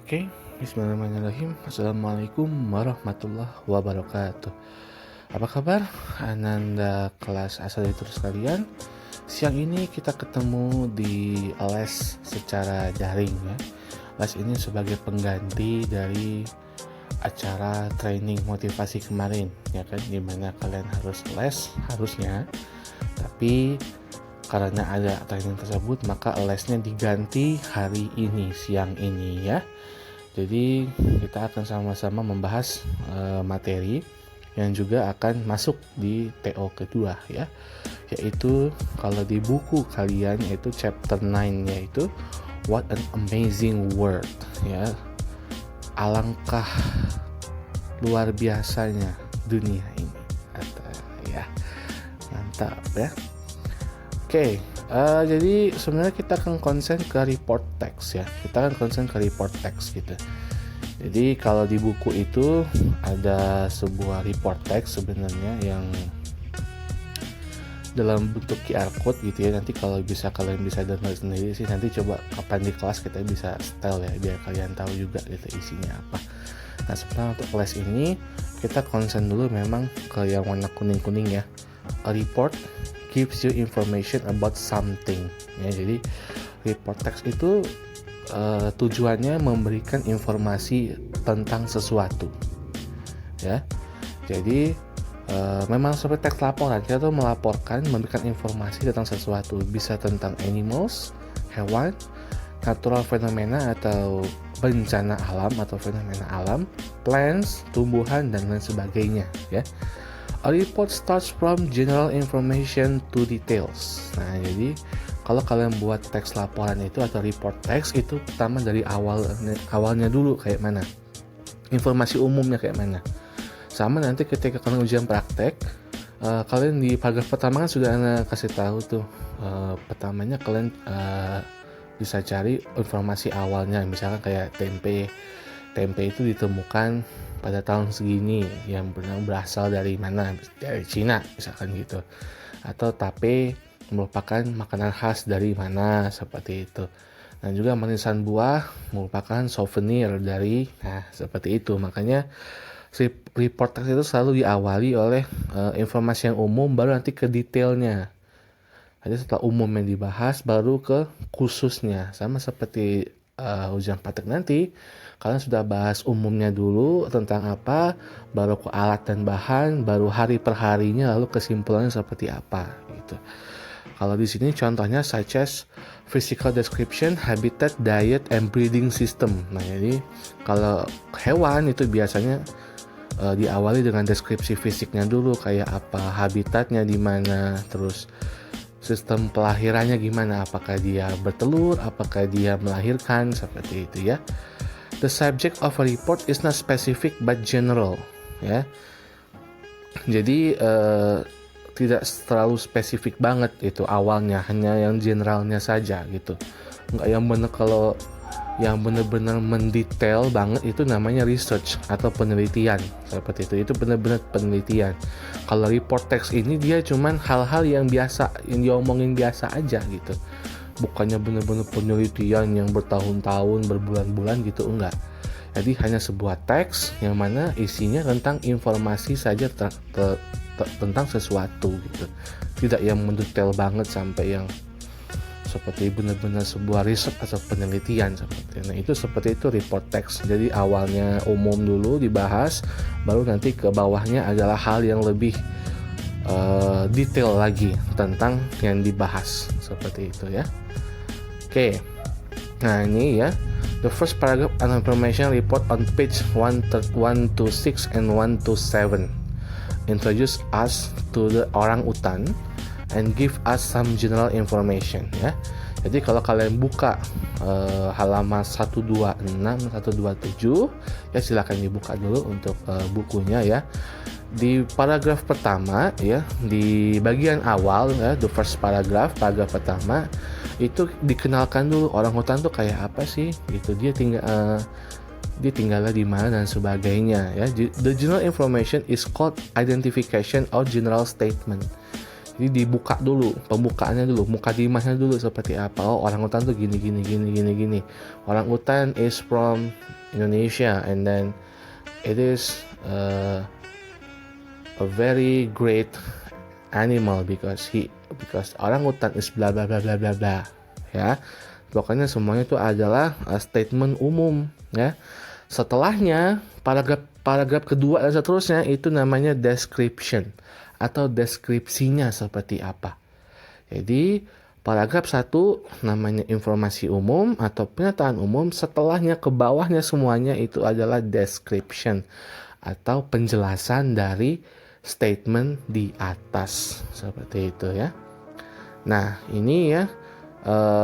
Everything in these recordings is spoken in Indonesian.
Oke, bismillahirrahmanirrahim. Assalamualaikum warahmatullahi wabarakatuh. Apa kabar Ananda kelas asal itu sekalian? Siang ini kita ketemu di les secara daring ya. Les ini sebagai pengganti dari acara training motivasi kemarin ya kan, dimana kalian harus les harusnya, tapi karena ada training tersebut maka lesnya diganti hari ini, siang ini ya. Jadi kita akan sama-sama membahas materi yang juga akan masuk di TO kedua ya, yaitu kalau di buku kalian yaitu chapter 9, yaitu What an Amazing World ya. Alangkah luar biasanya dunia ini, ya. Mantap ya. Oke, jadi sebenarnya kita akan konsen ke report text ya. Kita akan konsen ke report text gitu. Jadi kalau di buku itu ada sebuah report text sebenarnya yang dalam bentuk QR code gitu ya. Nanti kalau kalian bisa download sendiri sih, nanti coba kapan di kelas kita bisa setel ya, biar kalian tahu juga gitu isinya apa. Nah sebenarnya untuk kelas ini kita konsen dulu memang ke yang warna kuning-kuning ya. A report gives you information about something ya. Jadi report text itu tujuannya memberikan informasi tentang sesuatu ya. Jadi memang seperti teks laporan, kita tuh melaporkan, memberikan informasi tentang sesuatu, bisa tentang animals, hewan, natural fenomena atau bencana alam atau fenomena alam, plants, tumbuhan dan lain sebagainya ya. A report starts from general information to details. Nah, jadi kalau kalian buat teks laporan itu atau report text itu pertama dari awalnya dulu kayak mana, informasi umumnya kayak mana. Sama nanti ketika kalian ujian praktek, kalian di paragraf pertama kan sudah kasih tahu tuh, pertamanya kalian bisa cari informasi awalnya, misalkan kayak tempe itu ditemukan pada tahun segini, yang berasal dari mana, dari Cina misalkan gitu, atau tape merupakan makanan khas dari mana, seperti itu. Dan juga manisan buah merupakan souvenir dari, nah seperti itu. Makanya si report text itu selalu diawali oleh informasi yang umum, baru nanti ke detailnya. Jadi setelah umumnya dibahas baru ke khususnya. Sama seperti ujian praktek nanti, kalian sudah bahas umumnya dulu tentang apa, baru ke alat dan bahan, baru hari per harinya, lalu kesimpulannya seperti apa gitu. Kalau di sini contohnya such as physical description, habitat, diet, and breeding system. Nah, jadi kalau hewan itu biasanya diawali dengan deskripsi fisiknya dulu, kayak apa, habitatnya di mana, terus sistem pelahirannya gimana, apakah dia bertelur, apakah dia melahirkan, seperti itu ya. The subject of a report is not specific but general ya. Jadi tidak terlalu spesifik banget itu awalnya, hanya yang generalnya saja gitu. Enggak yang benar, kalau yang benar-benar mendetail banget itu namanya research atau penelitian, seperti itu benar-benar penelitian. Kalau report text ini dia cuman hal-hal yang biasa, yang diomongin biasa aja gitu, bukannya benar-benar penelitian yang bertahun-tahun, berbulan-bulan gitu, enggak. Jadi hanya sebuah teks yang mana isinya tentang informasi saja tentang sesuatu gitu, tidak yang mendetail banget sampai yang seperti benar-benar sebuah riset atau penelitian seperti. Nah itu seperti itu report text. Jadi awalnya umum dulu dibahas, baru nanti ke bawahnya adalah hal yang lebih detail lagi tentang yang dibahas, seperti itu ya. Oke. Nah ini ya, the first paragraph an information report on page 1 to 6 and 1 to 7 introduce us to the orangutan and give us some general information ya. Jadi kalau kalian buka halaman 126, 127 ya, silakan dibuka dulu untuk bukunya ya. Di paragraf pertama ya, di bagian awal ya, the first paragraph pertama itu dikenalkan dulu orangutan tuh kayak apa sih gitu, dia tinggalnya di mana dan sebagainya ya. The general information is called identification or general statement. Jadi dibuka dulu, pembukaannya dulu, mukadimahnya dulu seperti apa. Oh, orangutan tuh gini. Orangutan is from Indonesia, and then it is a very great animal because orangutan is bla bla bla bla bla bla. Ya, pokoknya semuanya itu adalah statement umum. Ya, setelahnya paragraf kedua dan seterusnya itu namanya description atau deskripsinya seperti apa. Jadi paragraf 1 namanya informasi umum atau pernyataan umum, setelahnya ke bawahnya semuanya itu adalah description atau penjelasan dari statement di atas seperti itu ya. Nah, ini ya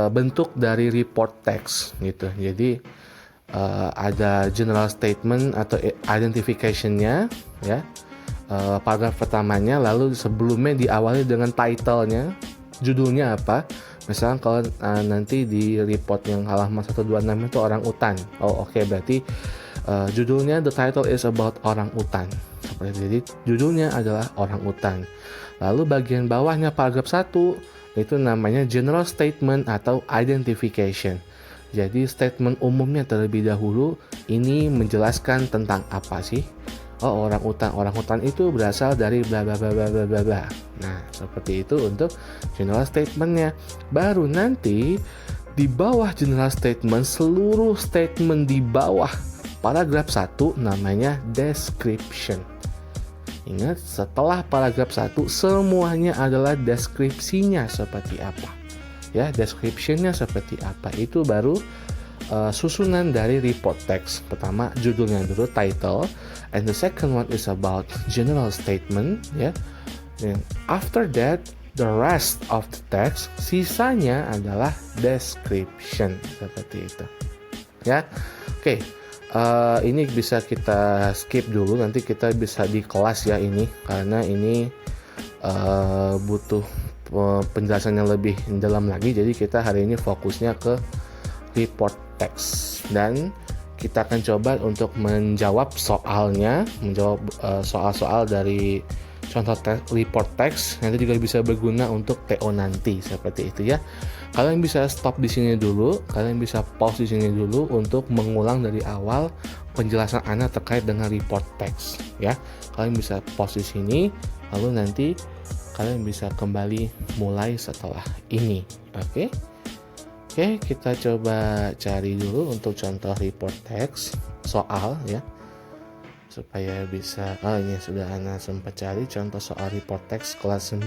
bentuk dari report text gitu. Jadi ada general statement atau identification-nya ya. Paragraf pertamanya, lalu sebelumnya diawali dengan title-nya, judulnya apa. Misalnya kalau nanti di report yang halaman 126 itu orang utan. Oh oke, berarti judulnya the title is about orang utan. Jadi judulnya adalah orang utan. Lalu bagian bawahnya paragraf 1 itu namanya general statement atau identification. Jadi statement umumnya terlebih dahulu, ini menjelaskan tentang apa sih? Oh, orang hutan itu berasal dari bla bla bla bla bla bla bla. Nah, seperti itu untuk general statementnya. Baru nanti di bawah general statement, seluruh statement di bawah paragraf 1 namanya description. Ingat, setelah paragraf 1 semuanya adalah deskripsinya seperti apa. Ya, descriptionnya seperti apa, itu baru susunan dari report text. Pertama judulnya dulu, title, and the second one is about general statement ya. And after that the rest of the text, sisanya adalah description seperti itu ya. Oke, ini bisa kita skip dulu, nanti kita bisa di kelas ya ini, karena ini butuh penjelasan yang lebih dalam lagi. Jadi kita hari ini fokusnya ke report text, dan kita akan coba untuk menjawab soalnya, soal-soal dari contoh report text. Nanti juga bisa berguna untuk TO nanti seperti itu ya. Kalian bisa stop di sini dulu, kalian bisa pause di sini dulu untuk mengulang dari awal penjelasan Anda terkait dengan report text ya. Kalian bisa pause di sini, lalu nanti kalian bisa kembali mulai setelah ini. Oke, kita coba cari dulu untuk contoh report text soal ya, supaya bisa. Ini sudah Ana sempat cari contoh soal report text kelas 9.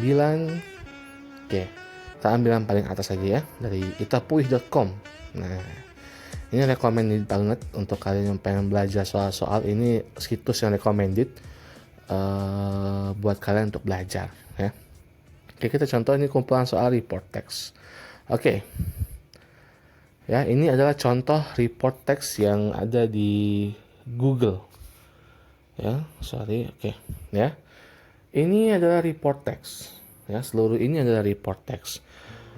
Oke, kita ambil yang paling atas saja ya, dari itapuih.com. Nah, ini recommended banget untuk kalian yang pengen belajar soal-soal ini, situs yang recommended buat kalian untuk belajar ya. Oke, kita contoh ini kumpulan soal report text. Oke. Ya, ini adalah contoh report text yang ada di Google. Ya, oke. Ya. Ini adalah report text. Ya, seluruh ini adalah report text.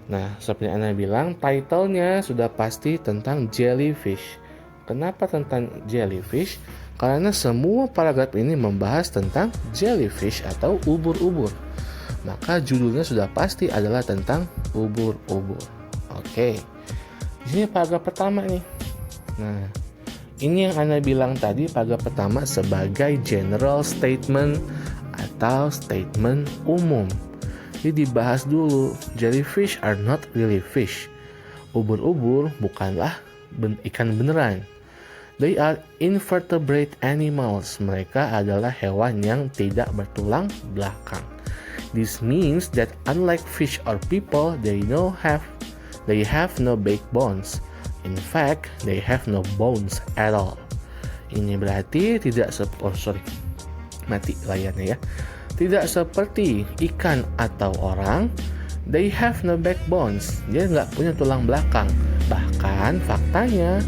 Nah, seperti Anda bilang, title-nya sudah pasti tentang jellyfish. Kenapa tentang jellyfish? Karena semua paragraf ini membahas tentang jellyfish atau ubur-ubur. Maka judulnya sudah pasti adalah tentang ubur-ubur. Oke. Di sini paragraf pertama nih. Nah, ini yang Anda bilang tadi, paragraf pertama sebagai general statement atau statement umum. Jadi dibahas dulu, jellyfish are not really fish. Ubur-ubur bukanlah ikan beneran. They are invertebrate animals. Mereka adalah hewan yang tidak bertulang belakang. This means that unlike fish or people, they have no backbones. In fact, they have no bones at all. Ini berarti mati layarnya ya. Tidak seperti ikan atau orang, they have no backbones. Dia nggak punya tulang belakang. Bahkan faktanya,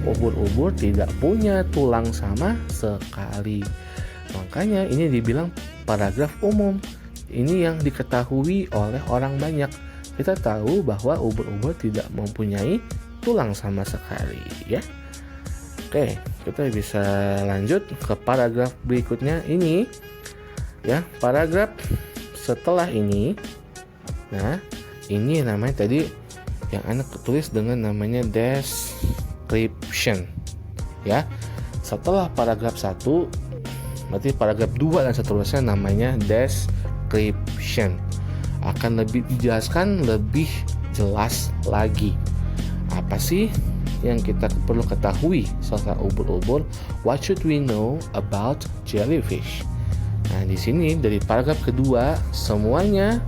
ubur-ubur tidak punya tulang sama sekali. Makanya ini dibilang paragraf umum. Ini yang diketahui oleh orang banyak. Kita tahu bahwa ubur-ubur tidak mempunyai tulang sama sekali ya. Oke, kita bisa lanjut ke paragraf berikutnya ini ya. Paragraf setelah ini Nah, ini namanya tadi yang anak tulis dengan namanya description. Ya. Setelah paragraf 1, berarti paragraf 2 dan seterusnya namanya description. Akan lebih dijelaskan lebih jelas lagi. Apa sih yang kita perlu ketahui soal ubur-ubur? What should we know about jellyfish? Nah, di sini dari paragraf kedua semuanya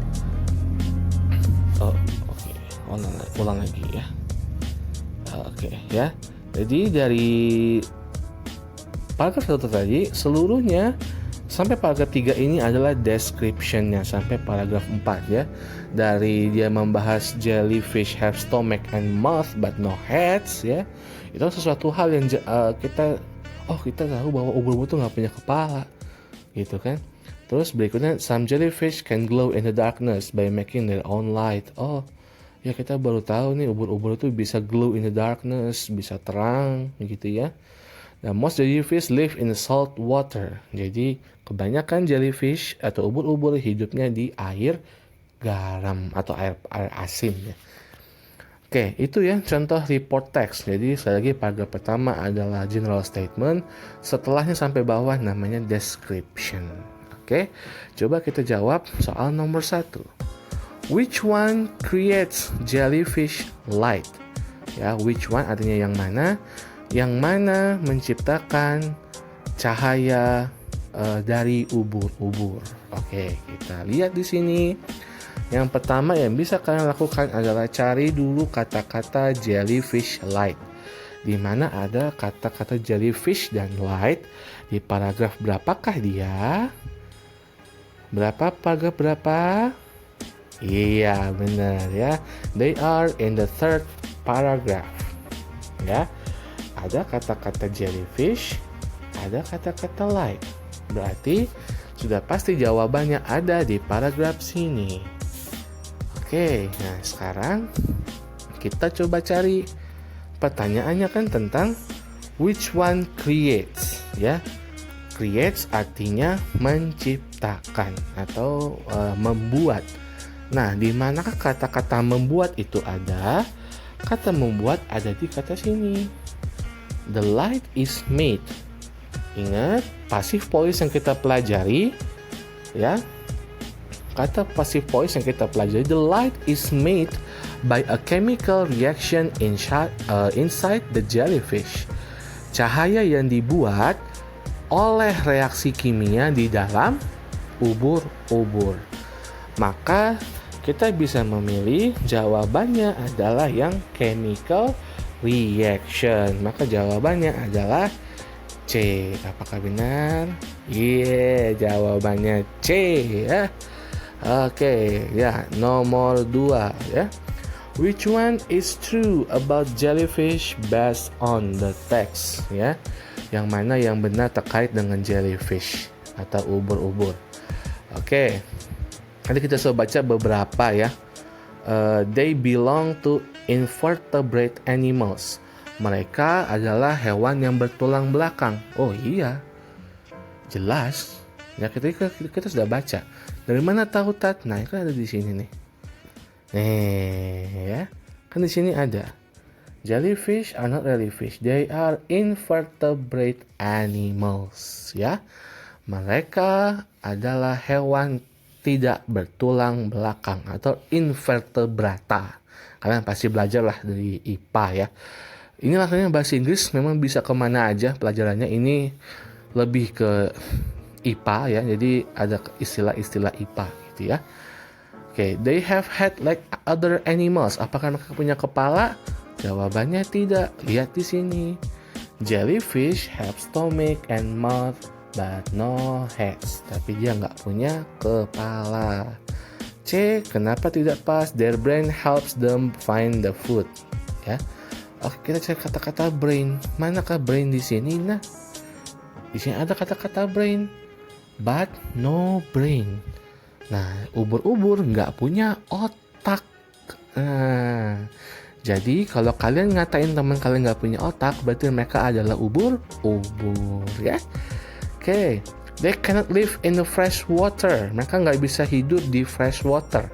ulang lagi ya. Ya. Jadi dari paragraf 1 tadi seluruhnya sampai paragraf 3 ini adalah description-nya sampai paragraf 4 ya. Dari dia membahas jellyfish have stomach and mouth but no heads ya. Itu sesuatu hal yang kita tahu bahwa ubur-ubur itu nggak punya kepala gitu kan. Terus berikutnya some jellyfish can glow in the darkness by making their own light. Oh ya, kita baru tahu nih ubur-ubur itu bisa glow in the darkness, bisa terang gitu ya. Nah, most jellyfish live in the salt water. Jadi kebanyakan jellyfish atau ubur-ubur hidupnya di air garam atau air asin ya. Oke, itu ya contoh report text. Jadi sekali lagi paragraf pertama adalah general statement, setelahnya sampai bawah namanya description. Oke, coba kita jawab soal nomor 1. Which one creates jellyfish light? Ya, which one artinya yang mana? Yang mana menciptakan cahaya dari ubur-ubur. Oke, kita lihat di sini. Yang pertama yang bisa kalian lakukan adalah cari dulu kata-kata jellyfish light. Di mana ada kata-kata jellyfish dan light di paragraf berapakah dia? Paragraf berapa? Iya, benar ya. They are in the third paragraph. Ya. Ada kata-kata jellyfish, ada kata-kata light. Berarti sudah pasti jawabannya ada di paragraf sini. Oke, nah sekarang kita coba cari. Pertanyaannya kan tentang which one creates, ya. Creates artinya menciptakan atau membuat. Nah, di manakah kata-kata membuat itu ada? Kata membuat ada di kata sini. The light is made. Ingat, passive voice yang kita pelajari, ya. Kata passive voice yang kita pelajari, the light is made by a chemical reaction inside the jellyfish. Cahaya yang dibuat oleh reaksi kimia di dalam ubur-ubur. Maka kita bisa memilih jawabannya adalah yang chemical reaction. Maka jawabannya adalah C. Apakah benar? Iya, jawabannya C ya. Oke, ya, nomor 2 ya. Which one is true about jellyfish based on the text ya? Yang mana yang benar terkait dengan jellyfish atau ubur-ubur. Oke. Nanti kita coba baca beberapa ya. They belong to invertebrate animals. Mereka adalah hewan yang bertulang belakang. Oh iya, jelas. Ya kita sudah baca. Dari mana tahu Tat? Nah, kan ada di sini nih. Ya, kan di sini ada. Jellyfish are not really fish. They are invertebrate animals. Ya, mereka adalah hewan tidak bertulang belakang atau invertebrata. Kalian pasti belajar lah dari IPA ya. Ini rasanya bahasa Inggris memang bisa kemana aja pelajarannya. Ini lebih ke IPA ya. Jadi ada istilah-istilah IPA gitu ya. Oke, they have head like other animals. Apakah mereka punya kepala? Jawabannya tidak. Lihat di sini. Jellyfish have stomach and mouth but no heads. Tapi dia nggak punya kepala. C. Kenapa tidak pas? Their brain helps them find the food. Ya. Oke, kita cari kata-kata brain. Manakah brain di sini? Nah, di sini ada kata-kata brain, but no brain. Nah, ubur-ubur nggak punya otak. Nah, jadi kalau kalian ngatain teman kalian nggak punya otak, berarti mereka adalah ubur-ubur, ya. Oke, they cannot live in the fresh water. Mereka nggak bisa hidup di fresh water.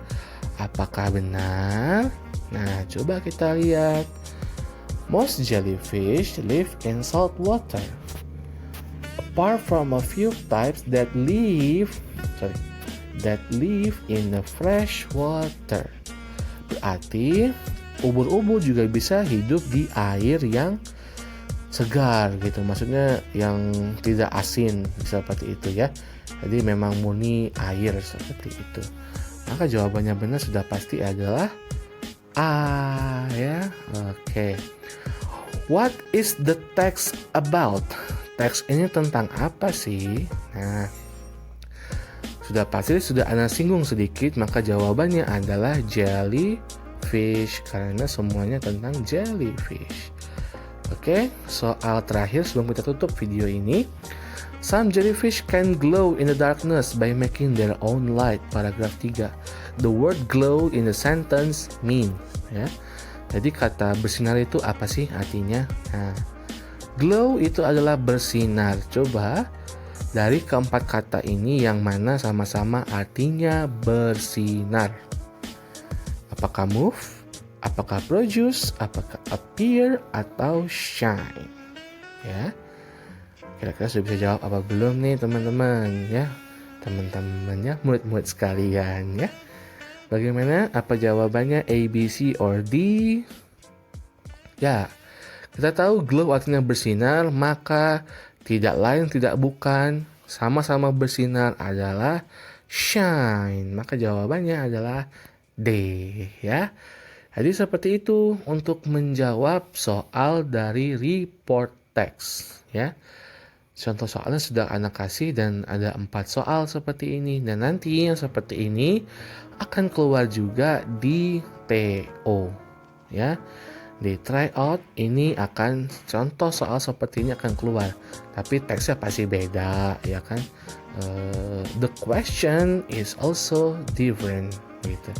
Apakah benar? Nah, coba kita lihat. Most jellyfish live in salt water. Apart from a few types that live in the fresh water. Berarti ubur-ubur juga bisa hidup di air yang segar gitu, maksudnya yang tidak asin seperti itu ya. Jadi memang murni air seperti itu. Maka jawabannya benar sudah pasti adalah A ya. Oke. What is the text about? Teks ini tentang apa sih? Nah, sudah pasti sudah Ana singgung sedikit, maka jawabannya adalah jellyfish karena semuanya tentang jellyfish. Oke, soal terakhir sebelum kita tutup video ini. Some jellyfish can glow in the darkness by making their own light. Paragraf 3. The word glow in the sentence means, ya. Jadi kata bersinar itu apa sih artinya? Nah, glow itu adalah bersinar. Coba dari keempat kata ini yang mana sama-sama artinya bersinar? Apakah move? Apakah produce, apakah appear, atau shine? Ya, kira-kira sudah bisa jawab apa belum nih teman-teman ya? Teman-temannya, murid-murid sekalian ya. Bagaimana? Apa jawabannya? A, B, C, or D? Ya, kita tahu glow artinya bersinar, maka tidak lain tidak bukan sama-sama bersinar adalah shine. Maka jawabannya adalah D ya. Jadi seperti itu untuk menjawab soal dari report text ya. Contoh soalnya sudah Ana kasih dan ada 4 soal seperti ini. Dan nanti yang seperti ini akan keluar juga di TO ya. Di tryout ini akan contoh soal seperti ini akan keluar. Tapi teksnya pasti beda ya kan. The question is also different gitu.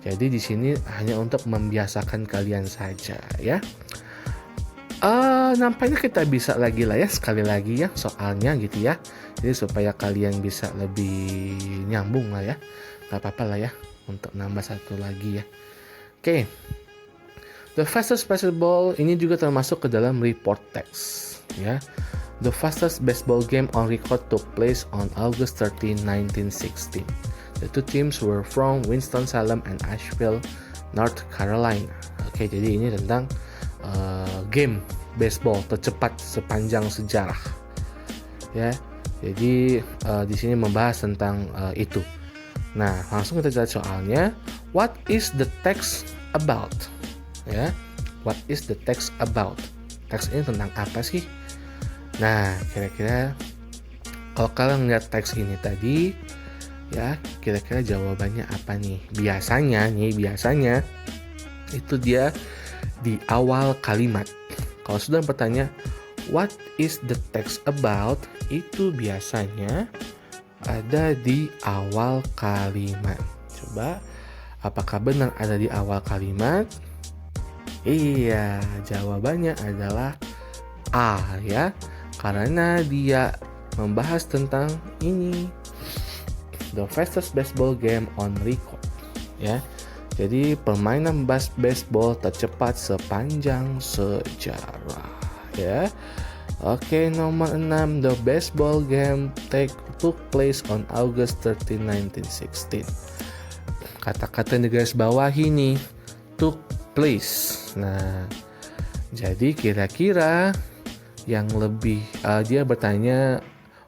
Jadi di sini hanya untuk membiasakan kalian saja ya. Nampaknya kita bisa lagi lah ya, sekali lagi ya soalnya gitu ya. Jadi supaya kalian bisa lebih nyambung lah ya. Gak apa-apa lah ya untuk nambah satu lagi ya. Oke. The fastest baseball ini juga termasuk ke dalam report text ya. The fastest baseball game on record took place on August 13, 1916. The two teams were from Winston-Salem and Asheville, North Carolina. Oke, jadi ini tentang game baseball tercepat sepanjang sejarah. Ya, jadi di sini membahas tentang itu. Nah, langsung kita lihat soalnya. What is the text about? Ya, what is the text about? Teks ini tentang apa sih? Nah, kira-kira kalau kalian lihat teks ini tadi. Ya, kira-kira jawabannya apa nih? Biasanya itu dia di awal kalimat. Kalau sudah bertanya what is the text about, itu biasanya ada di awal kalimat. Coba, apakah benar ada di awal kalimat? Iya, jawabannya adalah A ya. Karena dia membahas tentang ini. The fastest baseball game on record ya. Jadi permainan baseball tercepat sepanjang sejarah ya. Oke, nomor 6. The baseball game took place on August 13, 1916. Kata-kata di garis bawah ini took place. Nah, jadi kira-kira yang lebih dia bertanya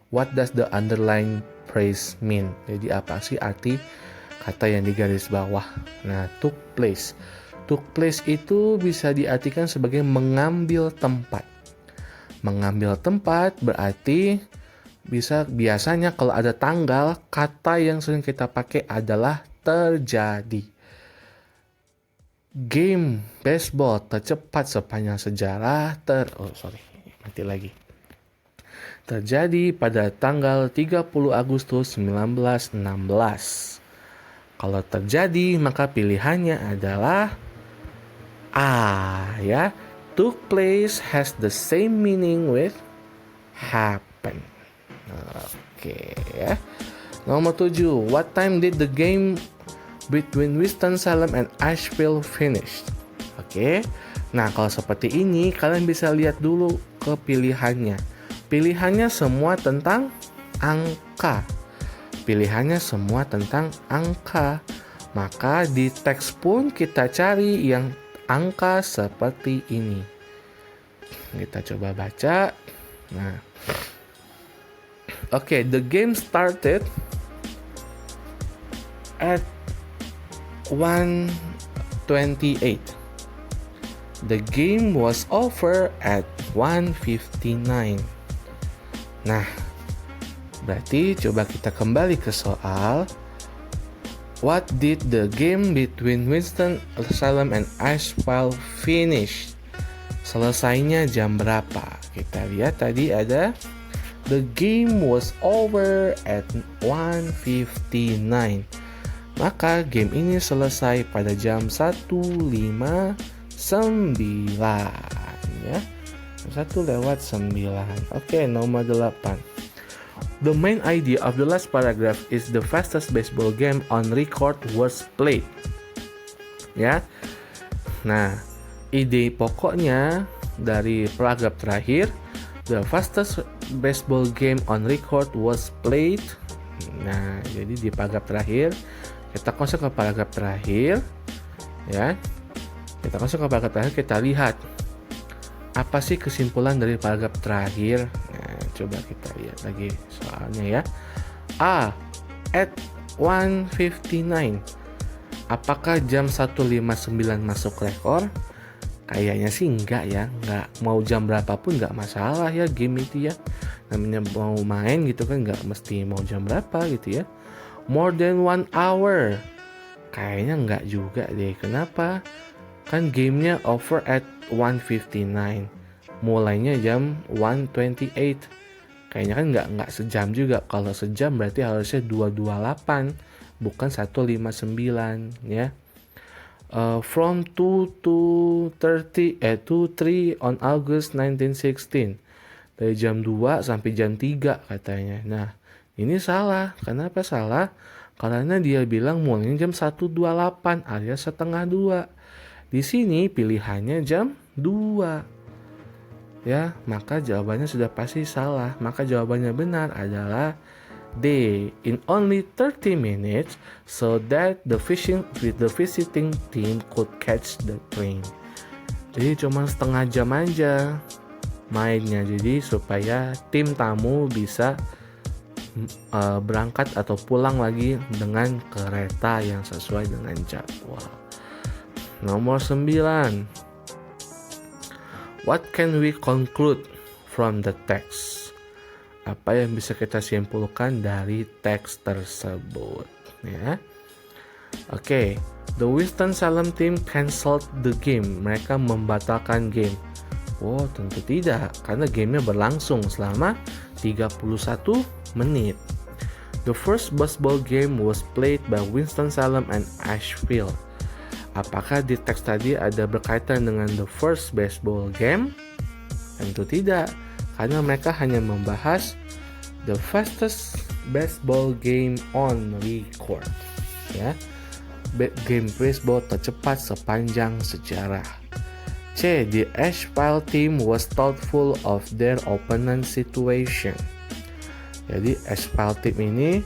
what does the underline phrase mean? Jadi apa sih arti kata yang di garis bawah? Nah, took place. Took place itu bisa diartikan sebagai mengambil tempat. Mengambil tempat berarti biasanya kalau ada tanggal, kata yang sering kita pakai adalah terjadi. Game baseball tercepat sepanjang sejarah terjadi pada tanggal 30 Agustus 1916. Kalau terjadi, maka pilihannya adalah A ya. Took place has the same meaning with happen. Oke ya. Nomor 7. What time did the game between Winston-Salem and Asheville finished. Oke. Nah, kalau seperti ini kalian bisa lihat dulu ke pilihannya. Pilihannya semua tentang angka. Pilihannya semua tentang angka. Maka di teks pun kita cari yang angka seperti ini. Kita coba baca. Nah. Oke, the game started at 1:28. The game was over at 1:59. Nah, berarti coba kita kembali ke soal. What did the game between Winston-Salem and Asheville finish? Selesainya jam berapa? Kita lihat tadi ada the game was over at 1:59. Maka game ini selesai pada jam 1:59 ya. 1:09. Oke, nomor 8. The main idea of the last paragraph is the fastest baseball game on record was played. Ya. Nah, ide pokoknya dari paragraf terakhir, the fastest baseball game on record was played. Nah, jadi di paragraf terakhir kita masuk ke paragraf terakhir, ya. Kita masuk ke paragraf terakhir, kita lihat apa sih kesimpulan dari paragraf terakhir. Nah, coba kita lihat lagi soalnya ya. A. At 1:59. Apakah jam 1:59 masuk rekor? Kayaknya sih enggak ya. Enggak, mau jam berapapun enggak masalah ya game itu ya. Namanya mau main gitu kan, enggak mesti mau jam berapa gitu ya. More than 1 hour. Kayaknya enggak juga deh. Kenapa? Kan gamenya over at 1:59. Mulainya jam 1:28. Kayaknya kan enggak sejam juga. Kalau sejam berarti harusnya 2:28, bukan 1:59 ya. From 2 to 3 on August 1916. Dari jam 2 sampai jam 3 katanya. Nah, ini salah. Kenapa salah? Karena dia bilang mulainya jam 1:28 alias setengah 2. Di sini pilihannya jam 2. Ya, maka jawabannya sudah pasti salah. Maka jawabannya benar adalah D. In only 30 minutes, so that the visiting team could catch the train. Jadi cuma setengah jam aja mainnya. Jadi supaya tim tamu bisa berangkat atau pulang lagi dengan kereta yang sesuai dengan jadwal. Nomor 9. What can we conclude from the text? Apa yang bisa kita simpulkan dari teks tersebut ya? Oke, the Winston-Salem team cancelled the game. Mereka membatalkan game. Oh, tentu tidak, karena gamenya berlangsung selama 31 menit. The first baseball game was played by Winston-Salem and Asheville. Apakah di teks tadi ada berkaitan dengan the first baseball game? Tentu tidak, karena mereka hanya membahas the fastest baseball game on record, ya, game baseball tercepat sepanjang sejarah. C. The Asheville team was thoughtful of their opponent situation. Jadi Asheville team ini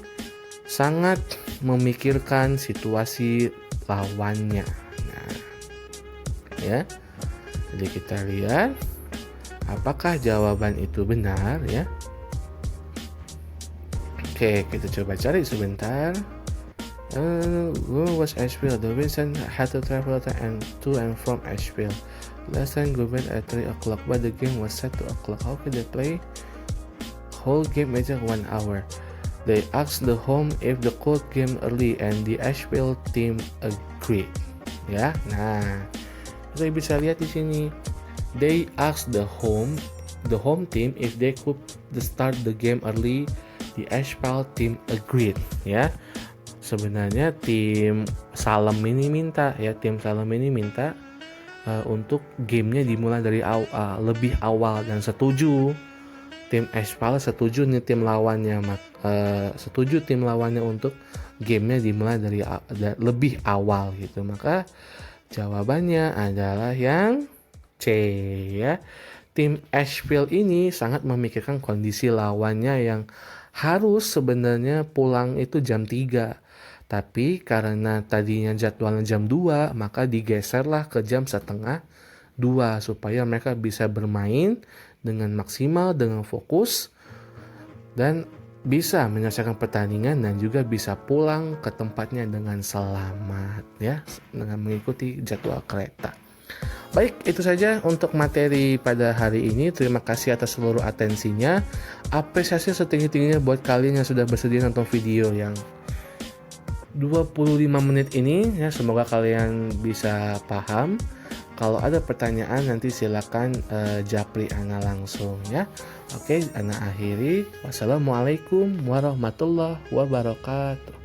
sangat memikirkan situasi lawannya. Nah, ya. Jadi kita lihat apakah jawaban itu benar ya. Oke, kita coba cari sebentar. Where was Asheville? The Winston had to travel to and from Asheville. Last time go went at 3 o'clock, but the game was set to 2 o'clock. How could they play whole game measure 1 hour? They asked the home if the cold game early, and the Asheville team agreed. Ya, nah kita bisa lihat di sini. They asked the home team if they could start the game early. The Asheville team agreed. Ya, sebenarnya tim Salem ini minta untuk gamenya dimulai dari lebih awal dan setuju. Tim Asheville setuju nih tim lawannya untuk gamenya dimulai dari lebih awal gitu. Maka jawabannya adalah yang C ya. Tim Asheville ini sangat memikirkan kondisi lawannya yang harus sebenarnya pulang itu jam 3. Tapi karena tadinya jadwalnya jam 2, maka digeserlah ke jam setengah 2 supaya mereka bisa bermain dengan maksimal, dengan fokus, dan bisa menyelesaikan pertandingan dan juga bisa pulang ke tempatnya dengan selamat ya, dengan mengikuti jadwal kereta. Baik, itu saja untuk materi pada hari ini. Terima kasih atas seluruh atensinya. Apresiasi setinggi-tingginya buat kalian yang sudah bersedia nonton video yang 25 menit ini ya. Semoga kalian bisa paham. Kalau ada pertanyaan nanti silakan japri Ana langsung ya. Oke, Ana akhiri. Wassalamualaikum warahmatullahi wabarakatuh.